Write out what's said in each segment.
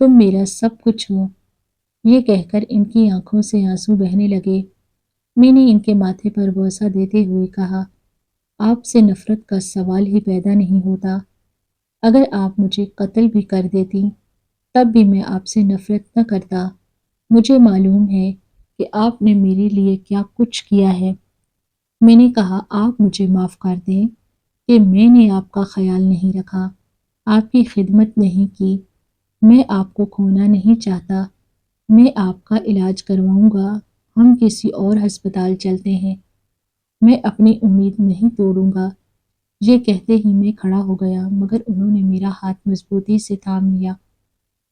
تم میرا سب کچھ ہو۔ یہ کہہ کر ان کی آنکھوں سے آنسو بہنے لگے۔ میں نے ان کے ماتھے پر بوسہ دیتے ہوئے کہا، آپ سے نفرت کا سوال ہی پیدا نہیں ہوتا۔ اگر آپ مجھے قتل بھی کر دیتی تب بھی میں آپ سے نفرت نہ کرتا۔ مجھے معلوم ہے کہ آپ نے میرے لیے کیا کچھ کیا ہے۔ میں نے کہا، آپ مجھے معاف کر دیں کہ میں نے آپ کا خیال نہیں رکھا، آپ کی خدمت نہیں کی۔ میں آپ کو کھونا نہیں چاہتا۔ میں آپ کا علاج کرواؤں گا۔ ہم کسی اور ہسپتال چلتے ہیں۔ میں اپنی امید نہیں توڑوں گا۔ یہ کہتے ہی میں کھڑا ہو گیا، مگر انہوں نے میرا ہاتھ مضبوطی سے تھام لیا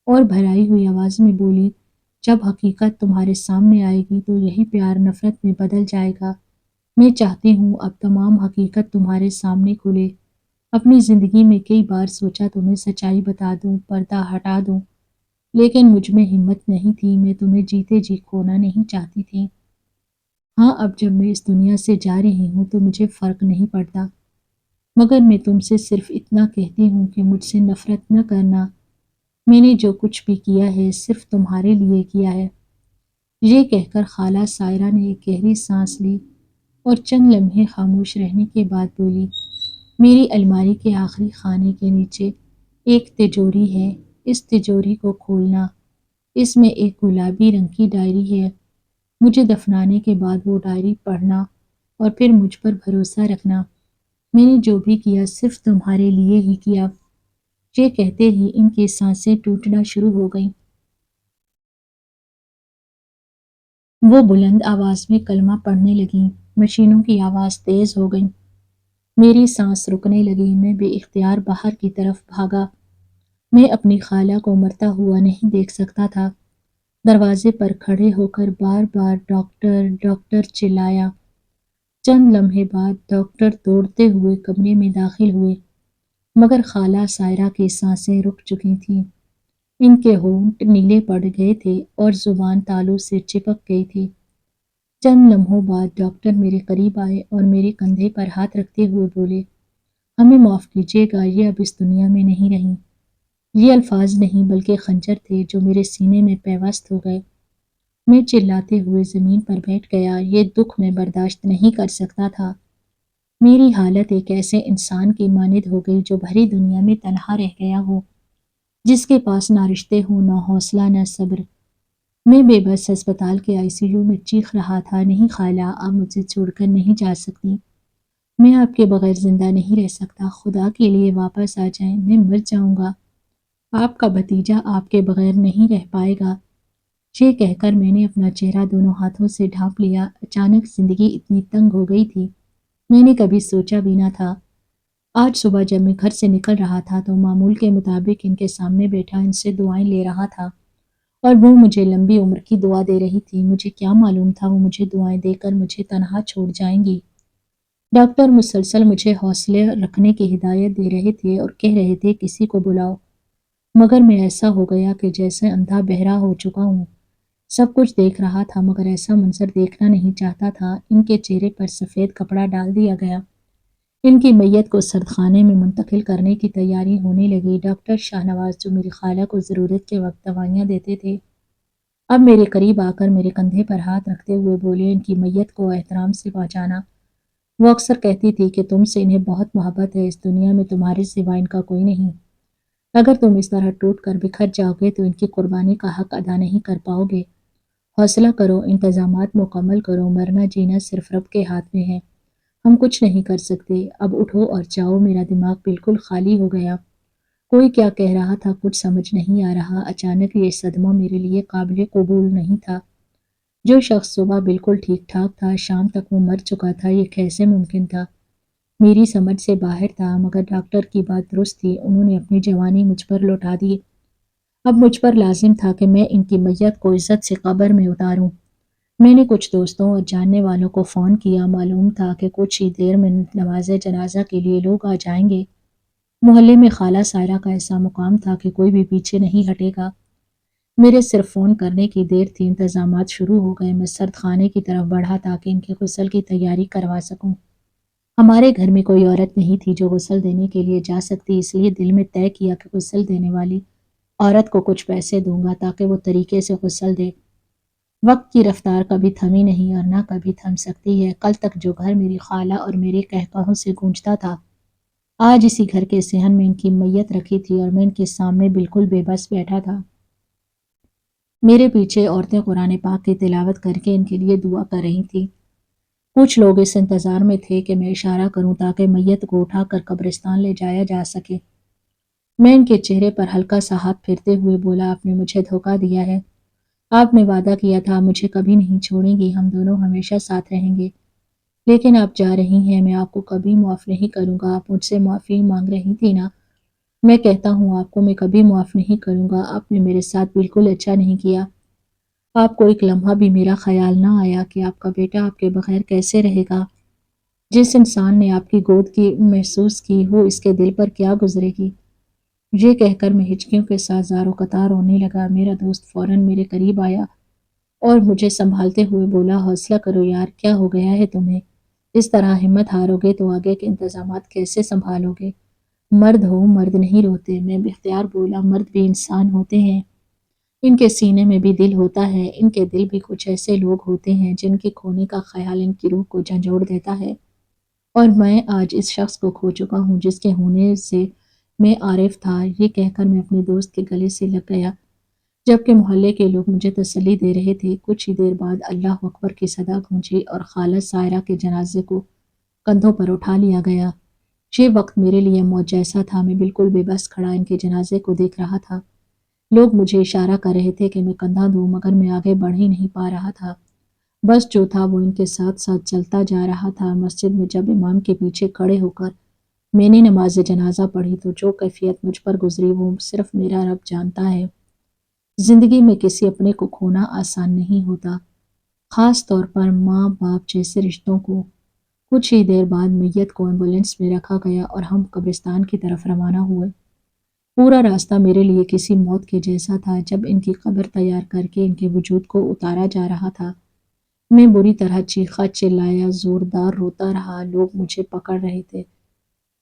اور بھرائی ہوئی آواز میں بولی، جب حقیقت تمہارے سامنے آئے گی تو یہی پیار نفرت میں بدل جائے گا۔ میں چاہتی ہوں اب تمام حقیقت تمہارے سامنے کھلے۔ اپنی زندگی میں کئی بار سوچا تمہیں سچائی بتا دوں، پردہ ہٹا دوں، لیکن مجھ میں ہمت نہیں تھی۔ میں تمہیں جیتے جی کھونا نہیں چاہتی تھی۔ ہاں، اب جب میں اس دنیا سے جا رہی ہوں تو مجھے فرق نہیں پڑتا، مگر میں تم سے صرف اتنا کہتی ہوں کہ مجھ سے نفرت نہ کرنا۔ میں نے جو کچھ بھی کیا ہے صرف تمہارے لیے کیا ہے۔ یہ کہہ کر خالہ سائرہ نے ایک گہری سانس لی اور چند لمحے خاموش رہنے کے بعد بولی، میری الماری کے آخری خانے کے نیچے ایک تجوری ہے۔ اس تجوری کو کھولنا، اس میں ایک گلابی رنگ کی ڈائری ہے۔ مجھے دفنانے کے بعد وہ ڈائری پڑھنا اور پھر مجھ پر بھروسہ رکھنا۔ میں نے جو بھی کیا صرف تمہارے لیے ہی کیا۔ یہ کہتے ہی ان کی سانسیں ٹوٹنا شروع ہو گئیں۔ وہ بلند آواز میں کلمہ پڑھنے لگیں۔ مشینوں کی آواز تیز ہو گئی۔ میری سانس رکنے لگی۔ میں بے اختیار باہر کی طرف بھاگا۔ میں اپنی خالہ کو مرتا ہوا نہیں دیکھ سکتا تھا۔ دروازے پر کھڑے ہو کر بار بار ڈاکٹر ڈاکٹر چلایا۔ چند لمحے بعد ڈاکٹر دوڑتے ہوئے کمرے میں داخل ہوئے، مگر خالہ سائرہ کی سانسیں رک چکی تھیں۔ ان کے ہونٹ نیلے پڑ گئے تھے اور زبان تالوں سے چپک گئی تھی۔ چند لمحوں بعد ڈاکٹر میرے قریب آئے اور میرے کندھے پر ہاتھ رکھتے ہوئے بولے، ہمیں معاف کیجیے گا، یہ اب اس دنیا میں نہیں رہیں۔ یہ الفاظ نہیں بلکہ خنجر تھے جو میرے سینے میں پیوست ہو گئے۔ میں چلاتے ہوئے زمین پر بیٹھ گیا۔ یہ دکھ میں برداشت نہیں کر سکتا تھا۔ میری حالت ایک ایسے انسان کی مانند ہو گئی جو بھری دنیا میں تنہا رہ گیا ہو، جس کے پاس نہ رشتے ہوں، نہ حوصلہ، نہ صبر۔ میں بے بس ہسپتال کے آئی سی یو میں چیخ رہا تھا، نہیں خالہ، آپ مجھے چھوڑ کر نہیں جا سکتی۔ میں آپ کے بغیر زندہ نہیں رہ سکتا۔ خدا کے لیے واپس آ جائیں، میں مر جاؤں گا۔ آپ کا بھتیجا آپ کے بغیر نہیں رہ پائے گا۔ یہ کہہ کر میں نے اپنا چہرہ دونوں ہاتھوں سے ڈھانپ لیا۔ اچانک زندگی اتنی تنگ ہو گئی تھی، میں نے کبھی سوچا بھی نہ تھا۔ آج صبح جب میں گھر سے نکل رہا تھا تو معمول کے مطابق ان کے سامنے بیٹھا ان سے دعائیں لے رہا تھا، اور وہ مجھے لمبی عمر کی دعا دے رہی تھی۔ مجھے کیا معلوم تھا وہ مجھے دعائیں دے کر مجھے تنہا چھوڑ جائیں گی۔ ڈاکٹر مسلسل مجھے حوصلے رکھنے کی ہدایت دے رہے تھے اور کہہ رہے تھے کسی کو بلاؤ، مگر میں ایسا ہو گیا کہ جیسے اندھا بہرا ہو چکا ہوں۔ سب کچھ دیکھ رہا تھا مگر ایسا منظر دیکھنا نہیں چاہتا تھا۔ ان کے چہرے پر سفید کپڑا ڈال دیا گیا۔ ان کی میت کو سردخانے میں منتقل کرنے کی تیاری ہونے لگی۔ ڈاکٹر شاہ نواز جو میری خالہ کو ضرورت کے وقت دوائیاں دیتے تھے، اب میرے قریب آ کر میرے کندھے پر ہاتھ رکھتے ہوئے بولے، ان کی میت کو احترام سے پہچانا۔ وہ اکثر کہتی تھی کہ تم سے انہیں بہت محبت ہے، اس دنیا میں تمہارے سوا ان کا کوئی نہیں۔ اگر تم اس طرح ٹوٹ کر بکھر جاؤ گے تو ان کی قربانی کا حق ادا نہیں کر پاؤ گے۔ حوصلہ کرو، انتظامات مکمل کرو، مرنا جینا صرف رب کے ہاتھ میں ہے، ہم کچھ نہیں کر سکتے۔ اب اٹھو اور جاؤ۔ میرا دماغ بالکل خالی ہو گیا۔ کوئی کیا کہہ رہا تھا کچھ سمجھ نہیں آ رہا۔ اچانک یہ صدمہ میرے لیے قابل قبول نہیں تھا۔ جو شخص صبح بالکل ٹھیک ٹھاک تھا، شام تک وہ مر چکا تھا، یہ کیسے ممکن تھا؟ میری سمجھ سے باہر تھا، مگر ڈاکٹر کی بات درست تھی، انہوں نے اپنی جوانی مجھ پر لوٹا دی۔ اب مجھ پر لازم تھا کہ میں ان کی میت کو عزت سے قبر میں اتاروں۔ میں نے کچھ دوستوں اور جاننے والوں کو فون کیا۔ معلوم تھا کہ کچھ ہی دیر میں نماز جنازہ کے لیے لوگ آ جائیں گے۔ محلے میں خالہ سائرہ کا ایسا مقام تھا کہ کوئی بھی پیچھے نہیں ہٹے گا۔ میرے صرف فون کرنے کی دیر تھی، انتظامات شروع ہو گئے۔ میں سرد خانے کی طرف بڑھا تاکہ ان کے غسل کی تیاری کروا سکوں۔ ہمارے گھر میں کوئی عورت نہیں تھی جو غسل دینے کے لیے جا سکتی، اس لیے دل میں طے کیا کہ غسل دینے والی عورت کو کچھ پیسے دوں گا تاکہ وہ طریقے سے غسل دے۔ وقت کی رفتار کبھی تھمی نہیں اور نہ کبھی تھم سکتی ہے۔ کل تک جو گھر میری خالہ اور میرے قہقہوں سے گونجتا تھا، آج اسی گھر کے صحن میں ان کی میت رکھی تھی اور میں ان کے سامنے بالکل بے بس بیٹھا تھا۔ میرے پیچھے عورتیں قرآن پاک کی تلاوت کر کے ان کے لیے دعا کر رہی تھیں۔ کچھ لوگ اس انتظار میں تھے کہ میں اشارہ کروں تاکہ میت کو اٹھا کر قبرستان لے جایا جا سکے۔ میں ان کے چہرے پر ہلکا سا ہاتھ پھیرتے ہوئے بولا، آپ نے مجھے دھوکہ دیا ہے۔ آپ نے وعدہ کیا تھا مجھے کبھی نہیں چھوڑیں گی، ہم دونوں ہمیشہ ساتھ رہیں گے، لیکن آپ جا رہی ہیں، میں آپ کو کبھی معاف نہیں کروں گا۔ آپ مجھ سے معافی مانگ رہی تھی نا؟ میں کہتا ہوں آپ کو، میں کبھی معاف نہیں کروں گا۔ آپ نے میرے ساتھ بالکل اچھا نہیں کیا۔ آپ کو ایک لمحہ بھی میرا خیال نہ آیا کہ آپ کا بیٹا آپ کے بغیر کیسے رہے گا؟ جس انسان نے آپ کی گود کی محسوس کی، وہ اس کے دل پر کیا گزرے گی؟ یہ کہہ کر میں ہچکیوں کے ساتھ زار و قطار رونے لگا۔ میرا دوست فوراً میرے قریب آیا اور مجھے سنبھالتے ہوئے بولا، حوصلہ کرو یار، کیا ہو گیا ہے تمہیں؟ اس طرح ہمت ہارو گے تو آگے کے انتظامات کیسے سنبھالو گے؟ مرد ہو، مرد نہیں روتے۔ میں باختیار بولا، مرد بھی انسان ہوتے ہیں، ان کے سینے میں بھی دل ہوتا ہے، ان کے دل بھی کچھ ایسے لوگ ہوتے ہیں جن کے کھونے کا خیال ان کی روح کو جھنجھوڑ دیتا ہے، اور میں آج اس شخص کو کھو چکا ہوں جس کے ہونے سے میں عارف تھا۔ یہ کہہ کر میں اپنے دوست کے گلے سے لگ گیا، جبکہ محلے کے لوگ مجھے تسلی دے رہے تھے۔ کچھ ہی دیر بعد اللہ اکبر کی صدا گونجی اور خالہ سائرہ کے جنازے کو کندھوں پر اٹھا لیا گیا۔ یہ وقت میرے لیے موت جیسا تھا۔ میں بالکل بے بس کھڑا ان کے جنازے کو دیکھ رہا تھا۔ لوگ مجھے اشارہ کر رہے تھے کہ میں کندھا دوں، مگر میں آگے بڑھ ہی نہیں پا رہا تھا۔ بس جو تھا وہ ان کے ساتھ ساتھ چلتا جا رہا تھا۔ مسجد میں جب امام کے پیچھے کھڑے ہو کر میں نے نماز جنازہ پڑھی تو جو کیفیت مجھ پر گزری وہ صرف میرا رب جانتا ہے۔ زندگی میں کسی اپنے کو کھونا آسان نہیں ہوتا، خاص طور پر ماں باپ جیسے رشتوں کو۔ کچھ ہی دیر بعد میت کو ایمبولینس میں رکھا گیا اور ہم قبرستان کی طرف روانہ ہوئے۔ پورا راستہ میرے لیے کسی موت کے جیسا تھا۔ جب ان کی قبر تیار کر کے ان کے وجود کو اتارا جا رہا تھا، میں بری طرح چیخا چلایا، زوردار روتا رہا۔ لوگ مجھے پکڑ رہے تھے۔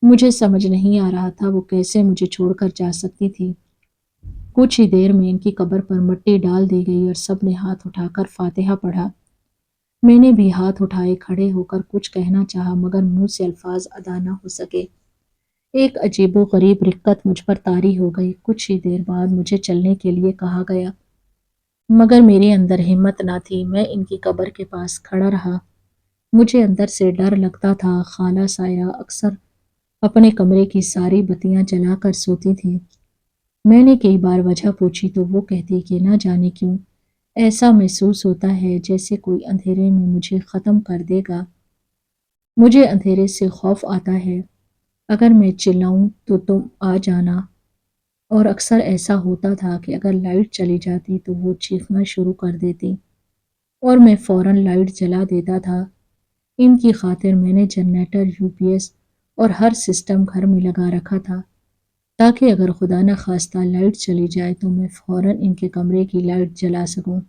مجھے سمجھ نہیں آ رہا تھا وہ کیسے مجھے چھوڑ کر جا سکتی تھی۔ کچھ ہی دیر میں ان کی قبر پر مٹی ڈال دی گئی اور سب نے ہاتھ اٹھا کر فاتحہ پڑھا۔ میں نے بھی ہاتھ اٹھائے، کھڑے ہو کر کچھ کہنا چاہا مگر منہ سے الفاظ ادا نہ ہو سکے۔ ایک عجیب و غریب رقت مجھ پر طاری ہو گئی۔ کچھ ہی دیر بعد مجھے چلنے کے لیے کہا گیا، مگر میرے اندر ہمت نہ تھی۔ میں ان کی قبر کے پاس کھڑا رہا۔ مجھے اندر سے ڈر لگتا تھا۔ خالہ سائرہ اکثر اپنے کمرے کی ساری بتیاں جلا کر سوتی تھی۔ میں نے کئی بار وجہ پوچھی تو وہ کہتی کہ نہ جانے کیوں ایسا محسوس ہوتا ہے جیسے کوئی اندھیرے میں مجھے ختم کر دے گا۔ مجھے اندھیرے سے خوف آتا ہے، اگر میں چلاؤں تو تم آ جانا۔ اور اکثر ایسا ہوتا تھا کہ اگر لائٹ چلی جاتی تو وہ چیخنا شروع کر دیتی اور میں فوراً لائٹ جلا دیتا تھا۔ ان کی خاطر میں نے جنریٹر، یو پی ایس اور ہر سسٹم گھر میں لگا رکھا تھا تاکہ اگر خدا نخواستہ لائٹ چلی جائے تو میں فوراً ان کے کمرے کی لائٹ جلا سکوں۔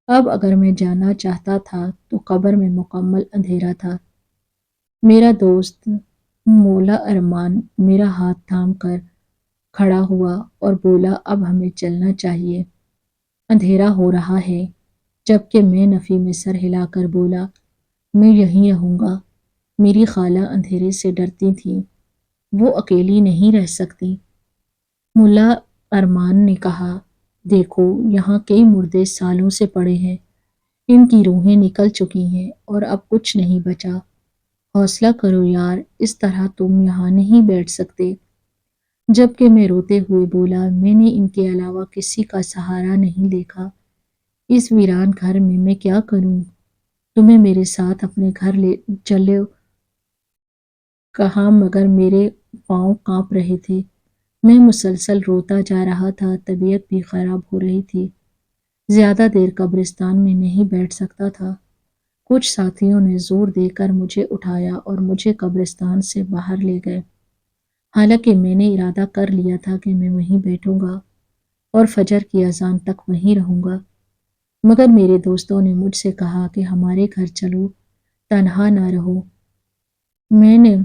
اب اگر میں جانا چاہتا تھا تو قبر میں مکمل اندھیرا تھا۔ میرا دوست مولا ارمان میرا ہاتھ تھام کر کھڑا ہوا اور بولا، اب ہمیں چلنا چاہیے، اندھیرا ہو رہا ہے۔ جبکہ میں نفی میں سر ہلا کر بولا، میں یہیں رہوں گا۔ میری خالہ اندھیرے سے ڈرتی تھی، وہ اکیلی نہیں رہ سکتی۔ مولا ارمان نے کہا، دیکھو یہاں کئی مردے سالوں سے پڑے ہیں، ان کی روحیں نکل چکی ہیں اور اب کچھ نہیں بچا۔ حوصلہ کرو یار، اس طرح تم یہاں نہیں بیٹھ سکتے۔ جبکہ میں روتے ہوئے بولا، میں نے ان کے علاوہ کسی کا سہارا نہیں دیکھا، اس ویران گھر میں میں کیا کروں؟ تمہیں میرے ساتھ اپنے گھر لے چلو کہا، مگر میرے پاؤں کانپ رہے تھے۔ میں مسلسل روتا جا رہا تھا، طبیعت بھی خراب ہو رہی تھی، زیادہ دیر قبرستان میں نہیں بیٹھ سکتا تھا۔ کچھ ساتھیوں نے زور دے کر مجھے اٹھایا اور مجھے قبرستان سے باہر لے گئے، حالانکہ میں نے ارادہ کر لیا تھا کہ میں وہیں بیٹھوں گا اور فجر کی اذان تک وہیں رہوں گا۔ مگر میرے دوستوں نے مجھ سے کہا کہ ہمارے گھر چلو، تنہا نہ رہو۔ میں نے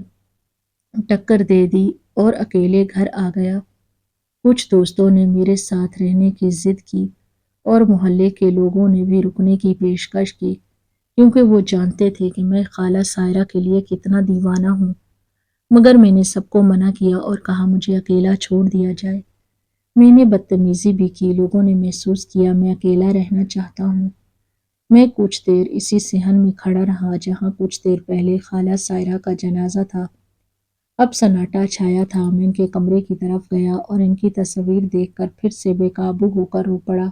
ٹکر دے دی اور اکیلے گھر آ گیا۔ کچھ دوستوں نے میرے ساتھ رہنے کی ضد کی اور محلے کے لوگوں نے بھی رکنے کی پیشکش کی، کیونکہ وہ جانتے تھے کہ میں خالہ سائرہ کے لیے کتنا دیوانہ ہوں۔ مگر میں نے سب کو منع کیا اور کہا مجھے اکیلا چھوڑ دیا جائے۔ میں نے بدتمیزی بھی کی، لوگوں نے محسوس کیا میں اکیلا رہنا چاہتا ہوں۔ میں کچھ دیر اسی صحن میں کھڑا رہا جہاں کچھ دیر پہلے خالہ سائرہ کا جنازہ تھا۔ اب سناٹا چھایا تھا۔ میں ان کے کمرے کی طرف گیا اور ان کی تصویر دیکھ کر پھر سے بے قابو ہو کر رو پڑا۔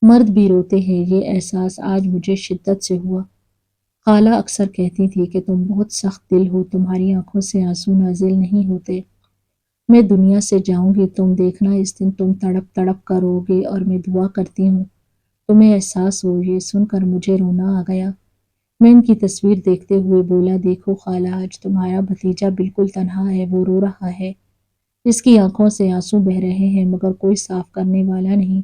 مرد بھی روتے ہیں، یہ احساس آج مجھے شدت سے ہوا۔ خالہ اکثر کہتی تھی کہ تم بہت سخت دل ہو، تمہاری آنکھوں سے آنسو نازل نہیں ہوتے۔ میں دنیا سے جاؤں گی، تم دیکھنا اس دن تم تڑپ تڑپ کر رو گے اور میں دعا کرتی ہوں تمہیں احساس ہو۔ یہ سن کر مجھے رونا آ گیا۔ میں ان کی تصویر دیکھتے ہوئے بولا، دیکھو خالہ، آج تمہارا بھتیجا بالکل تنہا ہے، وہ رو رہا ہے۔ اس کی آنکھوں سے آنسو بہہ رہے ہیں مگر کوئی صاف کرنے والا نہیں۔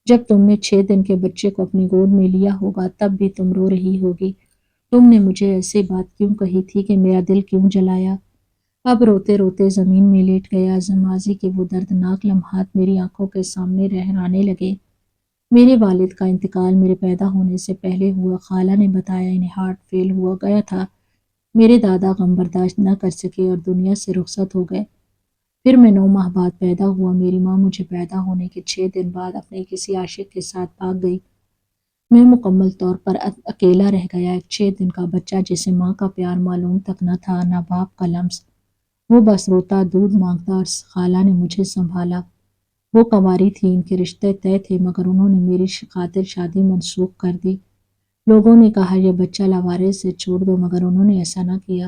جب تم نے 6 دن کے بچے کو اپنی گود میں لیا ہوگا تب بھی تم رو رہی ہوگی۔ تم نے مجھے ایسی بات کیوں کہی تھی کہ میرا دل کیوں جلایا؟ اب روتے روتے زمین میں لیٹ گیا۔ ماضی کے وہ دردناک لمحات میری آنکھوں کے سامنے رہنے لگے۔ میرے والد کا انتقال میرے پیدا ہونے سے پہلے ہوا۔ خالہ نے بتایا انہیں ہارٹ فیل ہوا گیا تھا۔ میرے دادا غم برداشت نہ کر سکے اور دنیا سے رخصت ہو گئے۔ پھر میں 9 ماہ بعد پیدا ہوا۔ میری ماں مجھے پیدا ہونے کے 6 دن بعد اپنے کسی عاشق کے ساتھ بھاگ گئی۔ میں مکمل طور پر اکیلا رہ گیا، ایک 6 دن کا بچہ جسے ماں کا پیار معلوم تک نہ تھا، نہ باپ کا لمس۔ وہ بس روتا، دودھ مانگتا اور خالہ نے مجھے سنبھالا۔ وہ کنواری تھی، ان کے رشتے طے تھے مگر انہوں نے میری خاطر شادی منسوخ کر دی۔ لوگوں نے کہا یہ بچہ لاوارث ہے، چھوڑ دو، مگر انہوں نے ایسا نہ کیا۔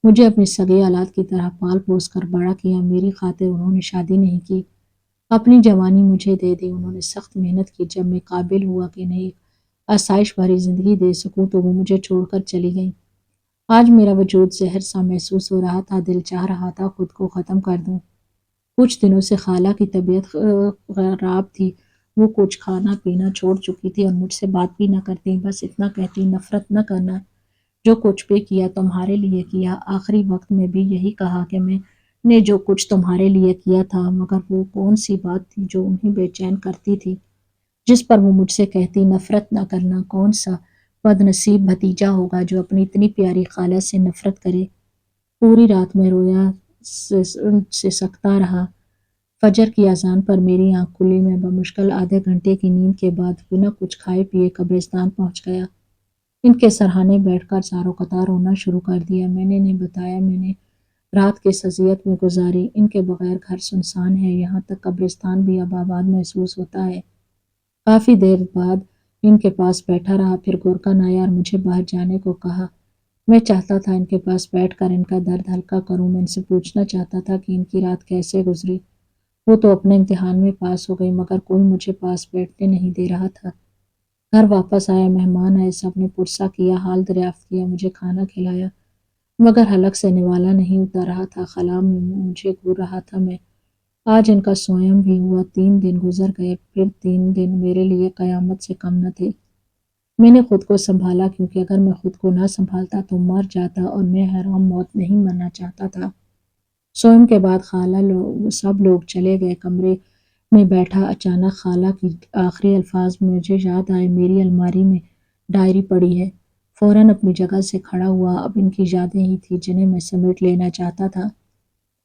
مجھے اپنی سگے اولاد کی طرح پال پوس کر بڑا کیا۔ میری خاطر انہوں نے شادی نہیں کی، اپنی جوانی مجھے دے دی۔ انہوں نے سخت محنت کی۔ جب میں قابل ہوا کہ انہیں ایک آسائش بھری زندگی دے سکوں تو وہ مجھے چھوڑ کر چلی گئیں۔ آج میرا وجود زہر سا محسوس ہو رہا تھا، دل چاہ رہا تھا خود کو ختم کر دوں۔ کچھ دنوں سے خالہ کی طبیعت خراب تھی، وہ کچھ کھانا پینا چھوڑ چکی تھی اور مجھ سے بات بھی نہ کرتی، بس اتنا کہتی نفرت نہ کرنا، جو کچھ بھی کیا تمہارے لیے کیا۔ آخری وقت میں بھی یہی کہا کہ میں نے جو کچھ تمہارے لیے کیا تھا، مگر وہ کون سی بات تھی جو انہیں بے چین کرتی تھی، جس پر وہ مجھ سے کہتی نفرت نہ کرنا۔ کون سا بد نصیب بھتیجا ہوگا جو اپنی اتنی پیاری خالہ سے نفرت کرے۔ پوری رات میں رویا سے سکتا رہا۔ فجر کی اذان پر میری آنکھ کھلی۔ میں بمشکل آدھے گھنٹے کی نیند کے بعد بنا کچھ کھائے پیے قبرستان پہنچ گیا۔ ان کے سرہانے بیٹھ کر زاروں قطار رونا شروع کر دیا۔ میں نے انہیں بتایا میں نے رات کس اذیت میں گزاری، ان کے بغیر گھر سنسان ہے، یہاں تک قبرستان بھی اب آباد محسوس ہوتا ہے۔ کافی دیر بعد ان کے پاس بیٹھا رہا، پھر گورکھن آیا اور مجھے باہر جانے کو کہا۔ میں چاہتا تھا ان کے پاس بیٹھ کر ان کا درد ہلکا کروں۔ میں ان سے پوچھنا چاہتا تھا کہ ان کی رات کیسے گزری۔ وہ تو اپنے امتحان میں پاس ہو گئی مگر کوئی مجھے پاس بیٹھنے نہیں دے رہا تھا۔ گھر واپس آیا، مہمان آئے، سب نے پرسہ کیا، حال دریافت کیا، مجھے کھانا کھلایا، مگر حلق سے نوالا نہیں اتر رہا تھا۔ خلا میں مجھے گھور رہا تھا۔ میں آج ان کا سویم بھی ہوا۔ 3 دن گزر گئے، پھر 3 دن میرے لیے قیامت سے کم نہ تھے۔ میں نے خود کو سنبھالا کیونکہ اگر میں خود کو نہ سنبھالتا تو مر جاتا اور میں حرام موت نہیں مرنا چاہتا تھا۔ سویم کے بعد خالہ سب لوگ چلے گئے، کمرے میں بیٹھا۔ اچانک خالہ کی آخری الفاظ مجھے یاد آئے، میری الماری میں ڈائری پڑی ہے۔ فوراً اپنی جگہ سے کھڑا ہوا۔ اب ان کی یادیں ہی تھیں جنہیں میں سمیٹ لینا چاہتا تھا۔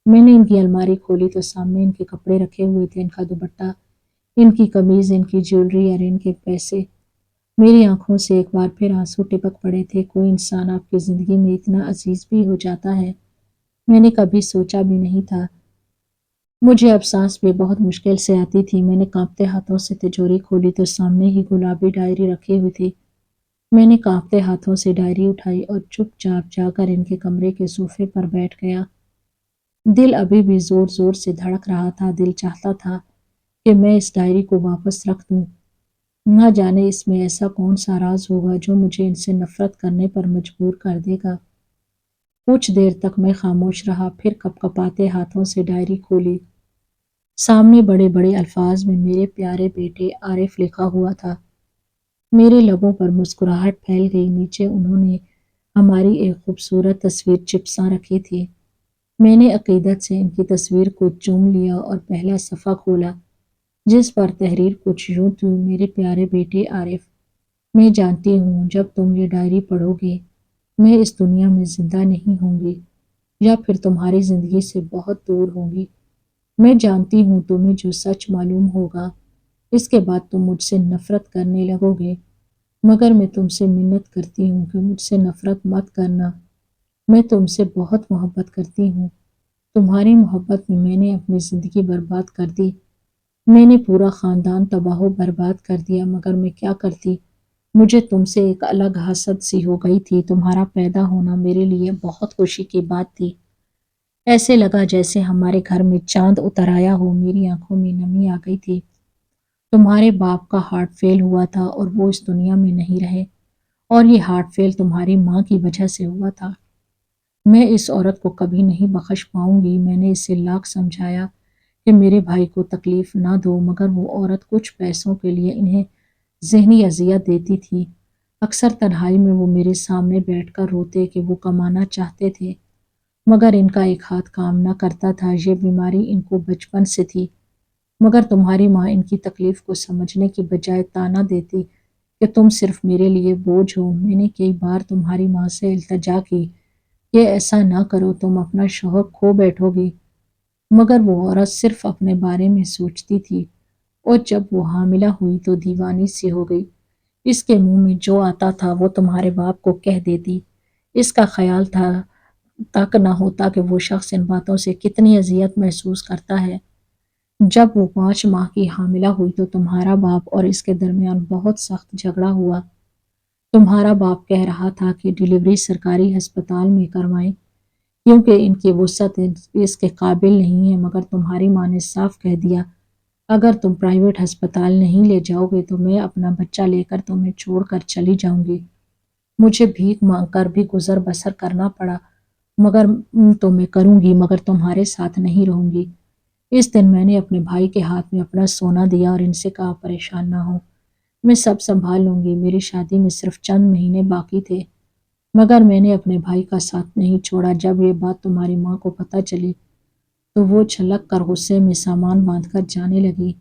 میں نے ان کی الماری کھولی تو سامنے ان کے کپڑے رکھے ہوئے تھے، ان کا دوپٹہ، ان کی قمیض، ان کی جیولری اور ان کے پیسے۔ میری آنکھوں سے ایک بار پھر آنسو ٹپک پڑے تھے۔ کوئی انسان آپ کی زندگی میں اتنا عزیز بھی ہو جاتا ہے، میں نے کبھی سوچا بھی نہیں تھا۔ مجھے اب سانس بھی بہت مشکل سے آتی تھی۔ میں نے کانپتے ہاتھوں سے تجوری کھولی تو سامنے ہی گلابی ڈائری رکھی ہوئی تھی۔ میں نے کانپتے ہاتھوں سے ڈائری اٹھائی اور چپ چاپ جا کر ان کے کمرے کے صوفے پر بیٹھ گیا۔ دل ابھی بھی زور زور سے دھڑک رہا تھا۔ دل چاہتا تھا کہ میں اس ڈائری کو واپس رکھ دوں۔ نہ جانے اس میں ایسا کون سا راز ہوگا جو مجھے ان سے نفرت کرنے پر مجبور کر دے گا۔ کچھ دیر تک میں خاموش رہا، پھر کپ کپاتے ہاتھوں سے ڈائری کھولی۔ سامنے بڑے بڑے الفاظ میں میرے پیارے بیٹے عارف لکھا ہوا تھا۔ میرے لبوں پر مسکراہٹ پھیل گئی۔ نیچے انہوں نے ہماری ایک خوبصورت تصویر چپساں رکھی تھی۔ میں نے عقیدت سے ان کی تصویر کو چوم لیا اور پہلا صفحہ کھولا، جس پر تحریر کچھ یوں تھی: میرے پیارے بیٹے عارف، میں جانتی ہوں جب تم یہ ڈائری پڑھو گے میں اس دنیا میں زندہ نہیں ہوں گی، یا پھر تمہاری زندگی سے بہت دور ہوں گی۔ میں جانتی ہوں تمہیں جو سچ معلوم ہوگا اس کے بعد تم مجھ سے نفرت کرنے لگو گے، مگر میں تم سے منت کرتی ہوں کہ مجھ سے نفرت مت کرنا۔ میں تم سے بہت محبت کرتی ہوں۔ تمہاری محبت میں نے اپنی زندگی برباد کر دی۔ میں نے پورا خاندان تباہ و برباد کر دیا، مگر میں کیا کرتی؟ مجھے تم سے ایک الگ حسد سی ہو گئی تھی۔ تمہارا پیدا ہونا میرے لیے بہت خوشی کی بات تھی۔ ایسے لگا جیسے ہمارے گھر میں چاند اتر آیا ہو۔ میری آنکھوں میں نمی آ گئی تھی۔ تمہارے باپ کا ہارٹ فیل ہوا تھا اور وہ اس دنیا میں نہیں رہے، اور یہ ہارٹ فیل تمہاری ماں کی وجہ سے ہوا تھا۔ میں اس عورت کو کبھی نہیں بخش پاؤں گی۔ میں نے اسے لاکھ سمجھایا کہ میرے بھائی کو تکلیف نہ دو، مگر وہ عورت کچھ پیسوں کے لیے انہیں ذہنی اذیت دیتی تھی۔ اکثر تنہائی میں وہ میرے سامنے بیٹھ کر روتے کہ وہ کمانا چاہتے تھے، مگر ان کا ایک ہاتھ کام نہ کرتا تھا۔ یہ بیماری ان کو بچپن سے تھی، مگر تمہاری ماں ان کی تکلیف کو سمجھنے کی بجائے طعنہ دیتی کہ تم صرف میرے لیے بوجھ ہو۔ میں نے کئی بار تمہاری ماں سے التجا کی کہ ایسا نہ کرو، تم اپنا شوہر کھو بیٹھو گی، مگر وہ عورت صرف اپنے بارے میں سوچتی تھی، اور جب وہ حاملہ ہوئی تو دیوانی سی ہو گئی۔ اس کے منہ میں جو آتا تھا وہ تمہارے باپ کو کہہ دیتی۔ اس کا خیال تھا تک نہ ہوتا کہ وہ شخص ان باتوں سے کتنی اذیت محسوس کرتا ہے۔ جب وہ 5 ماہ کی حاملہ ہوئی تو تمہارا باپ اور اس کے درمیان بہت سخت جھگڑا ہوا۔ تمہارا باپ کہہ رہا تھا کہ ڈیلیوری سرکاری ہسپتال میں کروائیں کیونکہ ان کی وسعت اس کے قابل نہیں ہے، مگر تمہاری ماں نے صاف کہہ دیا اگر تم پرائیویٹ ہسپتال نہیں لے جاؤ گے تو میں اپنا بچہ لے کر تمہیں چھوڑ کر چلی جاؤں گی۔ مجھے بھیک مانگ کر بھی گزر بسر کرنا پڑا، مگر تو میں کروں گی، مگر تمہارے ساتھ نہیں رہوں گی۔ اس دن میں نے اپنے بھائی کے ہاتھ میں اپنا سونا دیا اور ان سے کہا پریشان نہ ہو، میں سب سنبھال لوں گی۔ میری شادی میں صرف چند مہینے باقی تھے، مگر میں نے اپنے بھائی کا ساتھ نہیں چھوڑا۔ جب یہ بات تمہاری ماں کو پتہ چلی تو وہ چھلک کر غصے میں سامان باندھ کر جانے لگی۔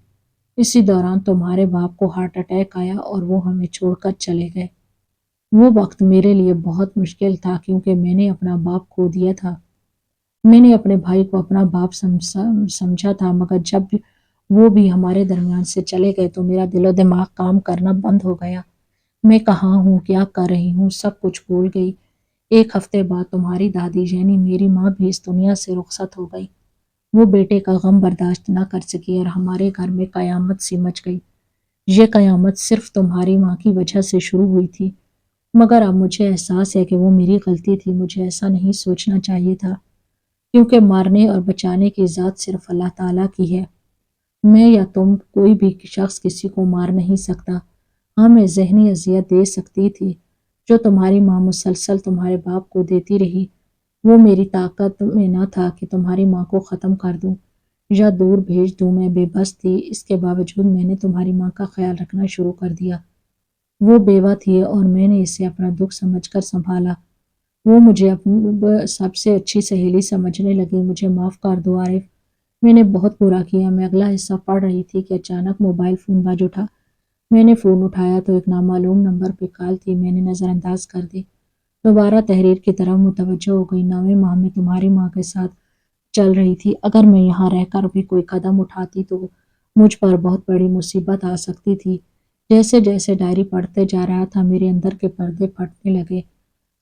اسی دوران تمہارے باپ کو ہارٹ اٹیک آیا اور وہ ہمیں چھوڑ کر چلے گئے۔ وہ وقت میرے لیے بہت مشکل تھا کیونکہ میں نے اپنا باپ کھو دیا تھا۔ میں نے اپنے بھائی کو اپنا باپ سمجھا تھا، مگر جب وہ بھی ہمارے درمیان سے چلے گئے تو میرا دل و دماغ کام کرنا بند ہو گیا۔ میں کہاں ہوں، کیا کر رہی ہوں، سب کچھ بھول گئی۔ ایک ہفتے بعد تمہاری دادی یعنی میری ماں بھی اس دنیا سے رخصت ہو گئی۔ وہ بیٹے کا غم برداشت نہ کر سکی اور ہمارے گھر میں قیامت سی مچ گئی۔ یہ قیامت صرف تمہاری ماں کی وجہ سے شروع ہوئی تھی، مگر اب مجھے احساس ہے کہ وہ میری غلطی تھی۔ مجھے ایسا نہیں سوچنا چاہیے تھا، کیونکہ مارنے اور بچانے کی ذات صرف اللہ تعالیٰ کی ہے۔ میں یا تم کوئی بھی شخص کسی کو مار نہیں سکتا۔ ہاں، میں ذہنی اذیت دے سکتی تھی جو تمہاری ماں مسلسل تمہارے باپ کو دیتی رہی۔ وہ میری طاقت میں نہ تھا کہ تمہاری ماں کو ختم کر دوں یا دور بھیج دوں۔ میں بے بس تھی، اس کے باوجود میں نے تمہاری ماں کا خیال رکھنا شروع کر دیا۔ وہ بیوہ تھی اور میں نے اسے اپنا دکھ سمجھ کر سنبھالا۔ وہ مجھے اپنی سب سے اچھی سہیلی سمجھنے لگی۔ مجھے معاف کر دو عارف، میں نے بہت برا کیا۔ میں اگلا حصہ پڑھ رہی تھی کہ اچانک موبائل فون بج اٹھا۔ میں نے فون اٹھایا تو ایک نامعلوم نمبر پہ کال تھی۔ میں نے نظر انداز کر دی، دوبارہ تحریر کی طرف متوجہ ہو گئی۔ 9ویں ماہ میں تمہاری ماں کے ساتھ چل رہی تھی۔ اگر میں یہاں رہ کر بھی کوئی قدم اٹھاتی تو مجھ پر بہت بڑی مصیبت آ سکتی تھی۔ جیسے جیسے ڈائری پڑھتے جا رہا تھا میرے اندر کے پردے پھٹنے لگے۔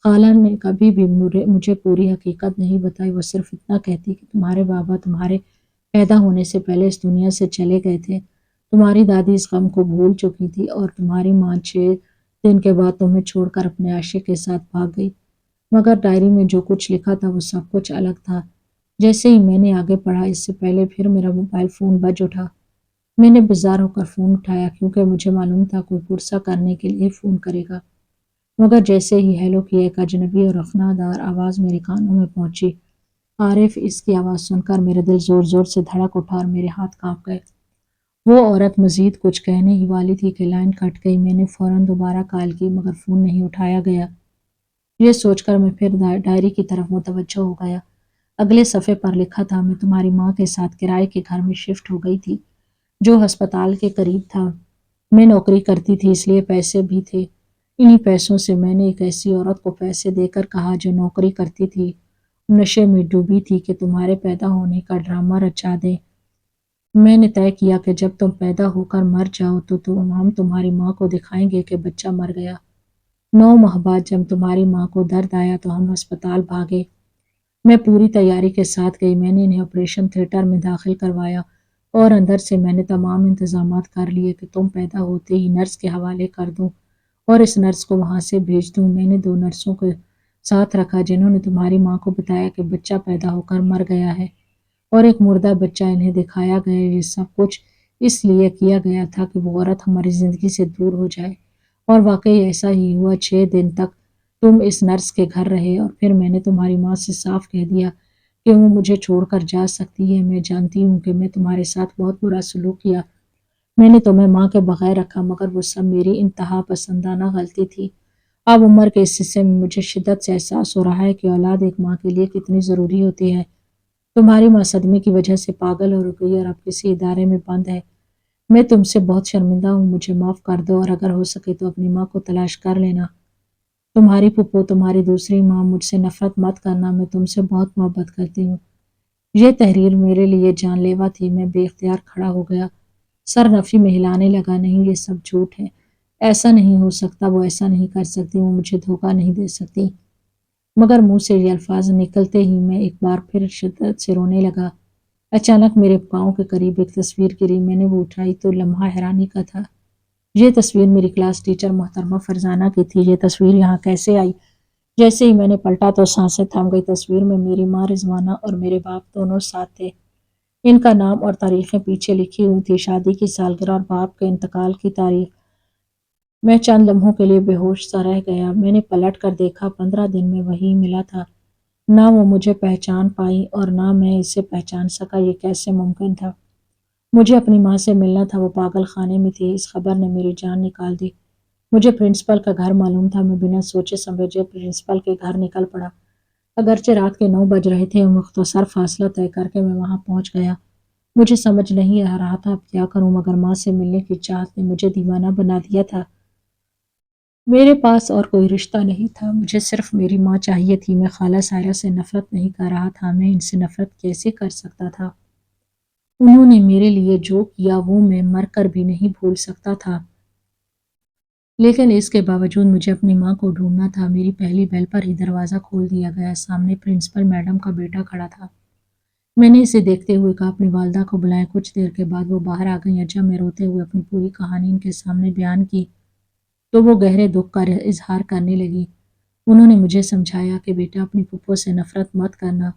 خالہ نے کبھی بھی مجھے پوری حقیقت نہیں بتائی۔ وہ صرف اتنا کہتی کہ تمہارے بابا تمہارے پیدا ہونے سے پہلے اس دنیا سے چلے گئے تھے۔ تمہاری دادی اس غم کو بھول چکی تھی اور تمہاری ماں 6 دن کے بعد تمہیں چھوڑ کر اپنے عاشق کے ساتھ بھاگ گئی۔ مگر ڈائری میں جو کچھ لکھا تھا وہ سب کچھ الگ تھا۔ جیسے ہی میں نے آگے پڑھا، اس سے پہلے پھر میرا موبائل فون بج اٹھا۔ میں نے بیزار ہو کر فون اٹھایا کیونکہ مجھے معلوم تھا کوئی پرسہ کرنے کے لیے فون کرے گا، مگر جیسے ہی ہیلو کی ایک اجنبی اور رخنادار آواز میرے کانوں میں پہنچی۔ عارف! اس کی آواز سن کر میرا دل زور زور سے دھڑک اٹھا اور میرے ہاتھ کانپ گئے۔ وہ عورت مزید کچھ کہنے ہی والی تھی کہ لائن کٹ گئی۔ میں نے فوراً دوبارہ کال کی مگر فون نہیں اٹھایا گیا۔ یہ سوچ کر میں پھر ڈائری کی طرف متوجہ ہو گیا۔ اگلے صفحے پر لکھا تھا، میں تمہاری ماں کے ساتھ کرائے کے گھر میں شفٹ ہو گئی تھی جو ہسپتال کے قریب تھا۔ میں نوکری کرتی تھی اس لیے پیسے بھی تھے۔ انہی پیسوں سے میں نے ایک ایسی عورت کو پیسے دے کر کہا جو نوکری کرتی تھی، نشے میں ڈوبی تھی، کہ تمہارے پیدا ہونے کا ڈرامہ رچا دے۔ میں نے طے کیا کہ جب تم پیدا ہو کر مر جاؤ تو ہم تمہاری ماں کو دکھائیں گے کہ بچہ مر گیا۔ 9 ماہ بعد جب تمہاری ماں کو درد آیا تو ہم ہسپتال بھاگے۔ میں پوری تیاری کے ساتھ گئی۔ میں نے انہیں آپریشن تھیٹر میں داخل کروایا اور اندر سے میں نے تمام انتظامات کر لیے کہ تم پیدا ہوتے ہی نرس کے حوالے کر دوں اور اس نرس کو وہاں سے بھیج دوں۔ میں نے 2 نرسوں کو ساتھ رکھا جنہوں نے تمہاری ماں کو بتایا کہ بچہ پیدا ہو کر مر گیا ہے اور ایک مردہ بچہ انہیں دکھایا گیا۔ یہ سب کچھ اس لیے کیا گیا تھا کہ وہ عورت ہماری زندگی سے دور ہو جائے، اور واقعی ایسا ہی ہوا۔ 6 دن تک تم اس نرس کے گھر رہے اور پھر میں نے تمہاری ماں سے صاف کہہ دیا کہ وہ مجھے چھوڑ کر جا سکتی ہے۔ میں جانتی ہوں کہ میں تمہارے ساتھ بہت برا سلوک کیا، میں نے تمہیں ماں کے بغیر رکھا، مگر وہ سب میری انتہا پسندانہ غلطی تھی۔ اب عمر کے اس حصے میں مجھے شدت سے احساس ہو رہا ہے کہ اولاد ایک ماں کے لیے کتنی ضروری ہوتی ہے۔ تمہاری ماں صدمے کی وجہ سے پاگل ہو گئی اور اب کسی ادارے میں بند ہے۔ میں تم سے بہت شرمندہ ہوں، مجھے معاف کر دو اور اگر ہو سکے تو اپنی ماں کو تلاش کر لینا۔ تمہاری پھپھو، تمہاری دوسری ماں۔ مجھ سے نفرت مت کرنا، میں تم سے بہت محبت کرتی ہوں۔ یہ تحریر میرے لیے جان لیوا تھی۔ میں بے اختیار کھڑا ہو گیا، سر نفی میں ہلانے لگا۔ نہیں، یہ سب جھوٹ ہے، ایسا نہیں ہو سکتا، وہ ایسا نہیں کر سکتی، وہ مجھے دھوکہ نہیں دے سکتی۔ مگر منہ سے یہ الفاظ نکلتے ہی میں ایک بار پھر شدت سے رونے لگا۔ اچانک میرے پاؤں کے قریب ایک تصویر گری۔ میں نے وہ اٹھائی تو لمحہ حیرانی کا تھا۔ یہ تصویر میری کلاس ٹیچر محترمہ فرزانہ کی تھی۔ یہ تصویر یہاں کیسے آئی؟ جیسے ہی میں نے پلٹا تو سانسیں تھم گئی۔ تصویر میں میری ماں رضوانہ اور میرے باپ دونوں ساتھ تھے۔ ان کا نام اور تاریخیں پیچھے لکھی ہوئی تھی، شادی کی سالگرہ اور باپ کے انتقال کی تاریخ۔ میں چند لمحوں کے لیے بے ہوش سا رہ گیا۔ میں نے پلٹ کر دیکھا، 15 دن میں وہی ملا تھا۔ نہ وہ مجھے پہچان پائی اور نہ میں اسے پہچان سکا۔ یہ کیسے ممکن تھا؟ مجھے اپنی ماں سے ملنا تھا، وہ پاگل خانے میں تھی۔ اس خبر نے میری جان نکال دی۔ مجھے پرنسپل کا گھر معلوم تھا۔ میں بنا سوچے سمجھے پرنسپل کے گھر نکل پڑا۔ اگرچہ رات کے 9 بج رہے تھے، مختصر فاصلہ طے کر کے میں وہاں پہنچ گیا۔ مجھے سمجھ نہیں آ رہا تھا اب کیا کروں، مگر ماں سے ملنے کی چاہت نے مجھے دیوانہ بنا دیا تھا۔ میرے پاس اور کوئی رشتہ نہیں تھا، مجھے صرف میری ماں چاہیے تھی۔ میں خالہ سائرہ سے نفرت نہیں کر رہا تھا، میں ان سے نفرت کیسے کر سکتا تھا؟ انہوں نے میرے لیے جو کیا وہ میں مر کر بھی نہیں بھول سکتا تھا، لیکن اس کے باوجود مجھے اپنی ماں کو ڈھونڈنا تھا۔ میری پہلی بیل پر ہی دروازہ کھول دیا گیا۔ سامنے پرنسپل میڈم کا بیٹا کھڑا تھا۔ میں نے اسے دیکھتے ہوئے کہا، اپنی والدہ کو بلائیں۔ کچھ دیر کے بعد وہ باہر آ گئیں۔ جب میں روتے ہوئے اپنی پوری کہانی ان کے سامنے بیان کی تو وہ گہرے دکھ کا اظہار کرنے لگی۔ انہوں نے مجھے سمجھایا کہ بیٹا، اپنی پھپھو سے نفرت مت کرنا،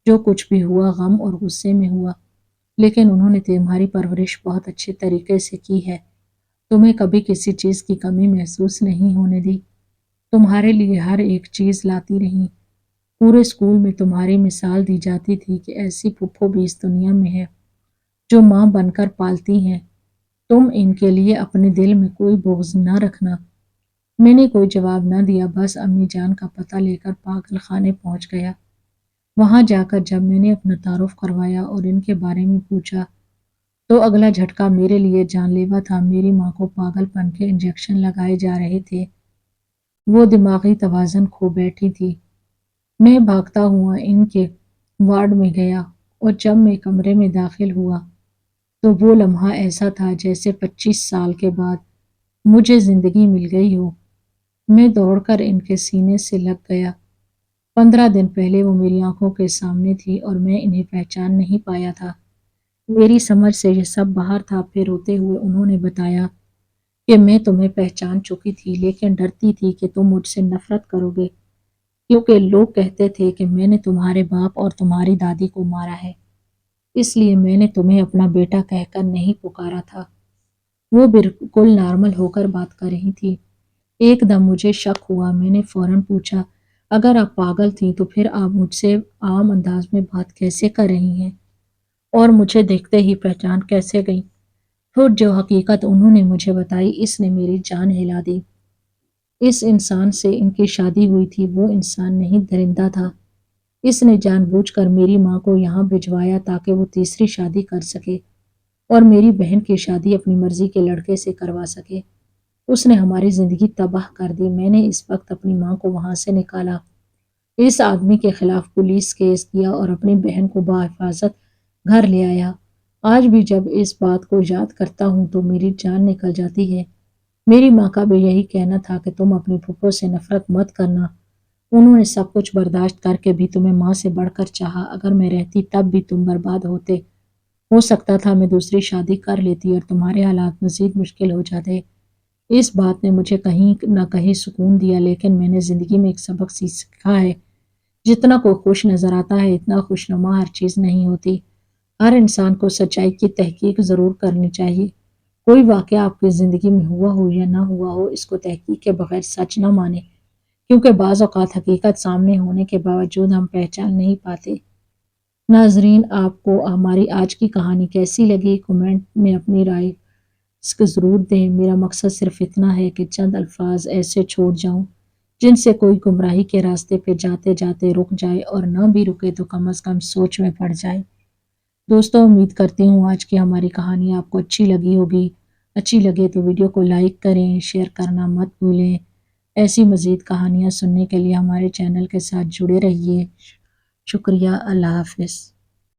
جو کچھ بھی ہوا غم اور غصے میں ہوا، لیکن انہوں نے تمہاری پرورش بہت اچھے طریقے سے کی ہے، تمہیں کبھی کسی چیز کی کمی محسوس نہیں ہونے دی، تمہارے لیے ہر ایک چیز لاتی رہیں۔ پورے اسکول میں تمہاری مثال دی جاتی تھی کہ ایسی پھپھو بھی اس دنیا میں ہے جو ماں بن کر پالتی ہیں۔ تم ان کے لیے اپنے دل میں کوئی بغض نہ رکھنا۔ میں نے کوئی جواب نہ دیا، بس امی جان کا پتہ لے کر پاگل خانے پہنچ گیا۔ وہاں جا کر جب میں نے اپنا تعارف کروایا اور ان کے بارے میں پوچھا تو اگلا جھٹکا میرے لیے جان لیوا تھا۔ میری ماں کو پاگل پن کے انجیکشن لگائے جا رہے تھے، وہ دماغی توازن کھو بیٹھی تھی۔ میں بھاگتا ہوا ان کے وارڈ میں گیا اور جب میں کمرے میں داخل ہوا تو وہ لمحہ ایسا تھا جیسے 25 سال کے بعد مجھے زندگی مل گئی ہو۔ میں دوڑ کر ان کے سینے سے لگ گیا۔ 15 دن پہلے وہ میری آنکھوں کے سامنے تھی اور میں انہیں پہچان نہیں پایا تھا۔ میری سمجھ سے یہ سب باہر تھا۔ پھر روتے ہوئے انہوں نے بتایا کہ میں تمہیں پہچان چکی تھی، لیکن ڈرتی تھی کہ تم مجھ سے نفرت کرو گے، کیونکہ لوگ کہتے تھے کہ میں نے تمہارے باپ اور تمہاری دادی کو مارا ہے، اس لیے میں نے تمہیں اپنا بیٹا کہہ کر نہیں پکارا تھا۔ وہ بالکل نارمل ہو کر بات کر رہی تھی۔ ایک دم مجھے شک ہوا۔ میں نے فوراً پوچھا، اگر آپ پاگل تھیں تو پھر آپ مجھ سے عام انداز میں بات کیسے کر رہی ہیں اور مجھے دیکھتے ہی پہچان کیسے گئیں؟ پھر جو حقیقت انہوں نے مجھے بتائی اس نے میری جان ہلا دی۔ اس انسان سے ان کی شادی ہوئی تھی، وہ انسان نہیں درندہ تھا۔ اس نے جان بوجھ کر میری ماں کو یہاں بھجوایا تاکہ وہ تیسری شادی کر سکے اور میری بہن کی شادی اپنی مرضی کے لڑکے سے کروا سکے۔ اس نے ہماری زندگی تباہ کر دی۔ میں نے اس وقت اپنی ماں کو وہاں سے نکالا، اس آدمی کے خلاف پولیس کیس کیا اور اپنی بہن کو بحفاظت گھر لے آیا۔ آج بھی جب اس بات کو یاد کرتا ہوں تو میری جان نکل جاتی ہے۔ میری ماں کا بھی یہی کہنا تھا کہ تم اپنی پھوپھو سے نفرت مت کرنا۔ انہوں نے سب کچھ برداشت کر کے بھی تمہیں ماں سے بڑھ کر چاہا۔ اگر میں رہتی تب بھی تم برباد ہوتے۔ ہو سکتا تھا میں دوسری شادی کر لیتی اور تمہارے حالات مزید مشکل ہو جاتے۔ اس بات نے مجھے کہیں نہ کہیں سکون دیا، لیکن میں نے زندگی میں ایک سبق سیکھا ہے، جتنا کوئی خوش نظر آتا ہے اتنا خوشنما ہر چیز نہیں ہوتی۔ ہر انسان کو سچائی کی تحقیق ضرور کرنی چاہیے۔ کوئی واقعہ آپ کی زندگی میں ہوا ہو یا نہ ہوا ہو، اس کو تحقیق کے بغیر سچ نہ مانے، کیونکہ بعض اوقات حقیقت سامنے ہونے کے باوجود ہم پہچان نہیں پاتے۔ ناظرین، آپ کو ہماری آج کی کہانی کیسی لگی؟ کمنٹ میں اپنی رائے اس کو ضرور دیں۔ میرا مقصد صرف اتنا ہے کہ چند الفاظ ایسے چھوڑ جاؤں جن سے کوئی گمراہی کے راستے پہ جاتے جاتے رک جائے، اور نہ بھی رکے تو کم از کم سوچ میں پڑ جائے۔ دوستوں، امید کرتی ہوں آج کی ہماری کہانی آپ کو اچھی لگی ہوگی۔ اچھی لگے تو ویڈیو کو لائک کریں، شیئر کرنا مت بھولیں۔ ایسی مزید کہانیاں سننے کے لیے ہمارے چینل کے ساتھ جڑے رہیے۔ شکریہ، اللہ حافظ۔